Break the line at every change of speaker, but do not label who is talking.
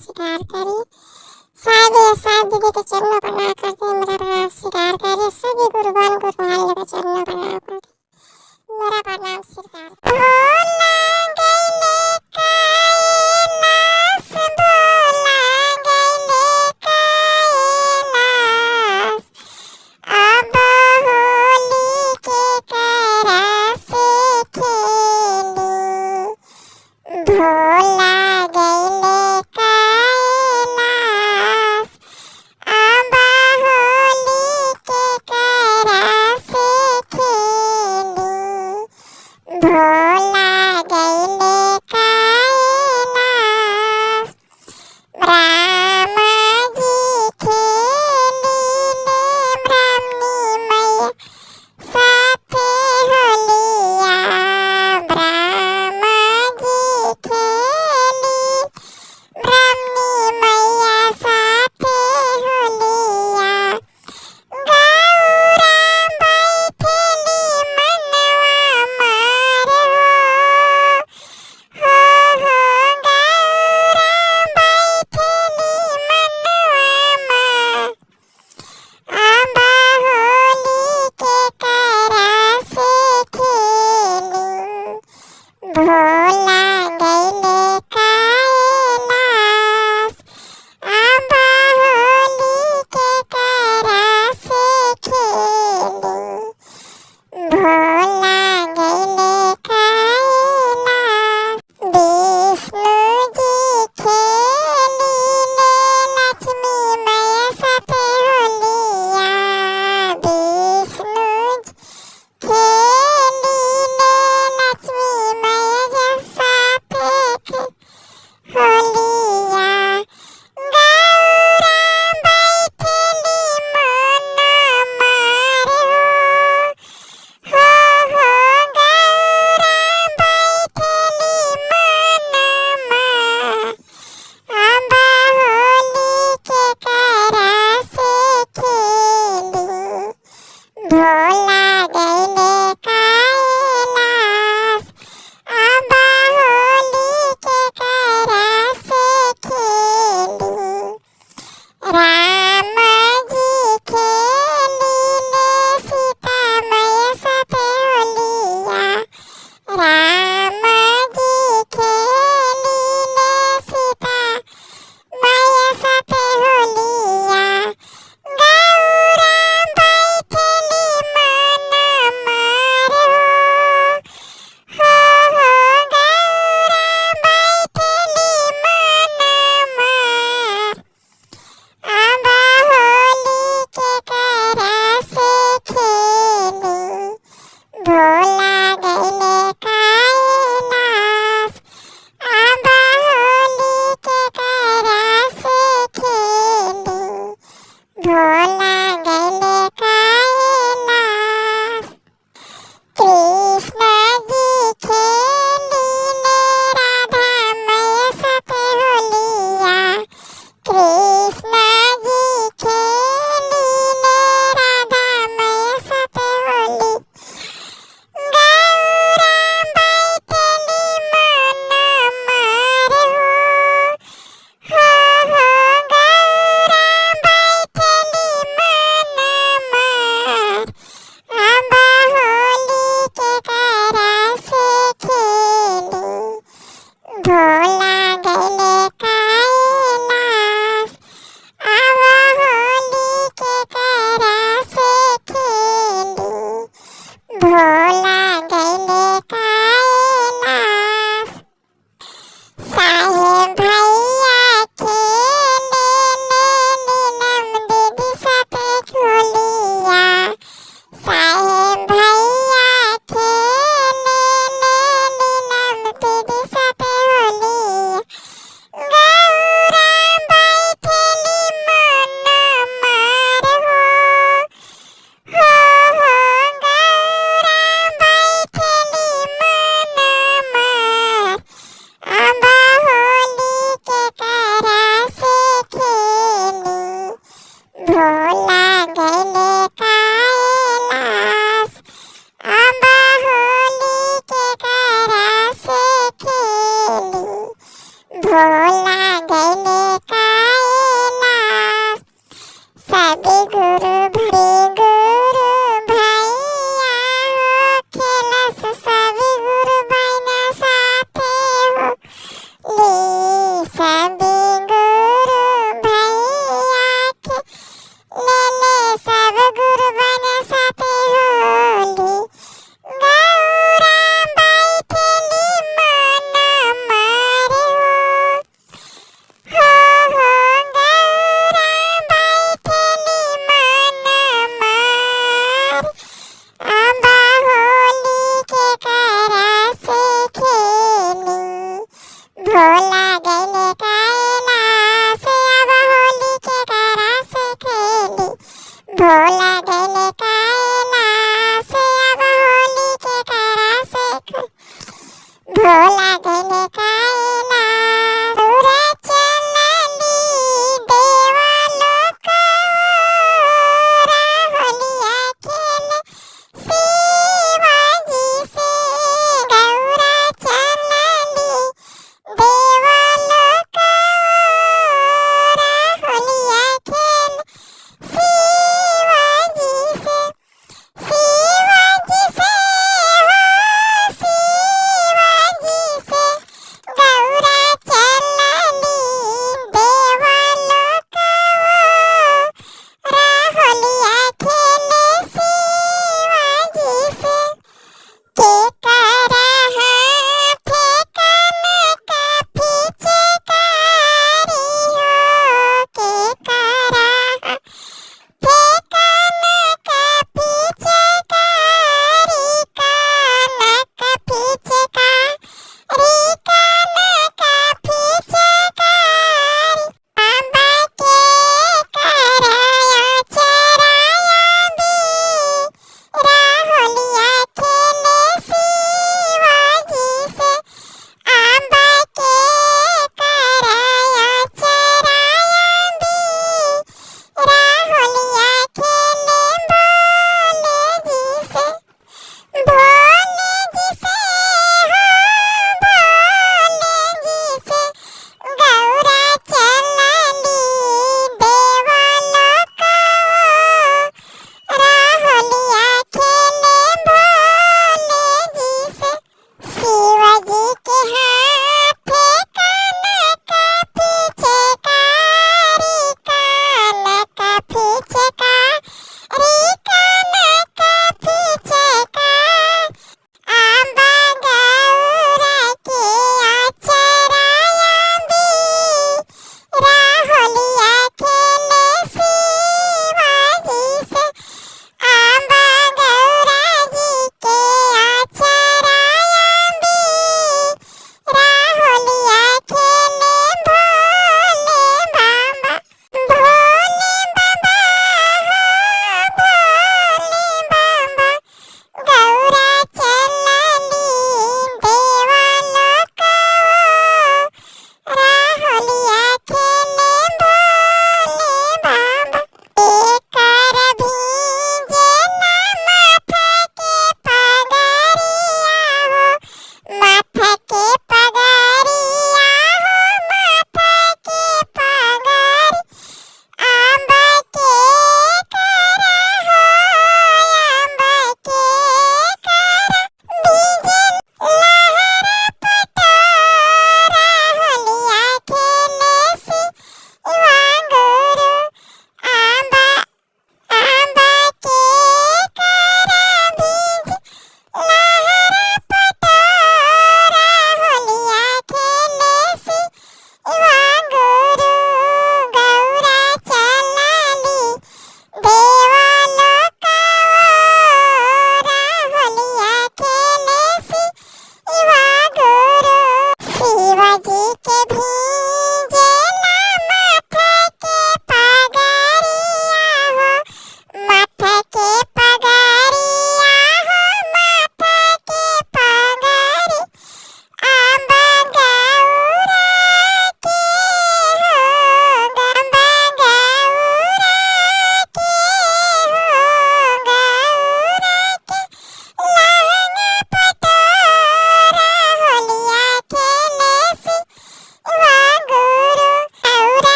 स्वीकार करी। साहब या साहब दीदी के चरणों पर ना करते मेरा प्रणाम स्वीकार करिए। सभी गुरुगण गुरुमान्य के चरणों पर ना करते मेरा प्रणाम स्वीकार। भोला गइले कैलाश, भोला गइले कैलाश, अब होली के करा से खेली। भोला गइले कैलाश, अब होली के करा से खेली। भोला गइले कैलाश, ब्रह्मा जी खेलिले ब्राह्मणी मैया साथे होलिया। ब्रह्मा जी खेली ब्राह्मणी मैया साथे होलिया। गौरा बैठेली मनवा मार हो, गौरा बैठेली मनवा मार। अब होली के करा से खेली। भोला गइले कैलाश, अब होली के करा से खेली। भोला गइले कैलाश, विष्णु जी खेलिले लक्ष्मी मैया साथे होलिया। विष्णु जी खेलिले लक्ष्मी मैया साथे होलिया। गौरा बैठेली मन मार हो, गौरा बैठेली मन मार। अब होली के करा से खेली। भोला गइले कैलाश, अब होली के करा से खेली। राम जी खेलिले सीता मैया साथे होलिया। राम जी खेलिले सीता मैया साथे होलिया। गौरा बैठेली मन मार हो, गौरा बैठेली मन मार। अब होली के करा से खेली। भोला गइले कैलाश, अब होली के करा से खेली। भोला